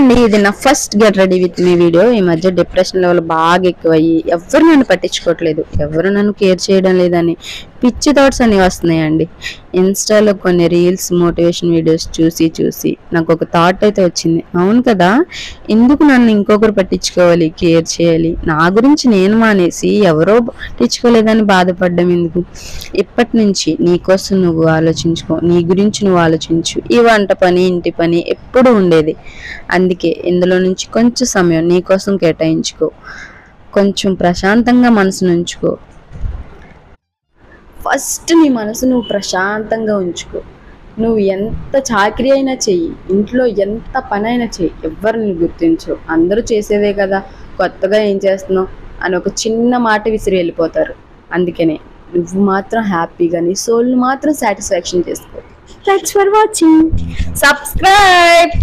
అండి, ఇది నా first get ready with me video. ఈ మధ్య డిప్రెషన్ లెవెల్ బాగా ఎక్కువయ్యి ఎవరు నన్ను పట్టించుకోవట్లేదు, ఎవరు నన్ను కేర్ చేయడం లేదని పిచ్చి థాట్స్ అన్ని వస్తున్నాయండి. ఇన్స్టాలో కొన్ని రీల్స్ మోటివేషన్ వీడియోస్ చూసి చూసి నాకు ఒక థాట్ అయితే వచ్చింది. అవును కదా, ఎందుకు నన్ను ఇంకొకరు పట్టించుకోవాలి, కేర్ చేయాలి, నా గురించి నేను మానేసి ఎవరో పట్టించుకోలేదని బాధపడ్డం ఎందుకు? ఇప్పటి నుంచి నీకోసం నువ్వు ఆలోచించుకో, నీ గురించి నువ్వు ఆలోచించు. ఈ వంట పని ఇంటి పని ఎప్పుడు ఉండేది, అందుకే ఇందులో నుంచి కొంచెం సమయం నీకోసం కేటాయించుకో, కొంచెం ప్రశాంతంగా మనసును ఉంచుకో. ఫస్ట్ నీ మనసు నువ్వు ప్రశాంతంగా ఉంచుకో. నువ్వు ఎంత చాకరీ అయినా చెయ్యి, ఇంట్లో ఎంత పని అయినా చెయ్యి, ఎవరిని గుర్తించు, అందరూ చేసేదే కదా, కొత్తగా ఏం చేస్తున్నావు అని ఒక చిన్న మాట విసిరి వెళ్ళిపోతారు. అందుకనే నువ్వు మాత్రం హ్యాపీగా నీ సోల్ని మాత్రం సాటిస్ఫాక్షన్ చేసుకో. Thanks for watching. సబ్స్క్రైబ్.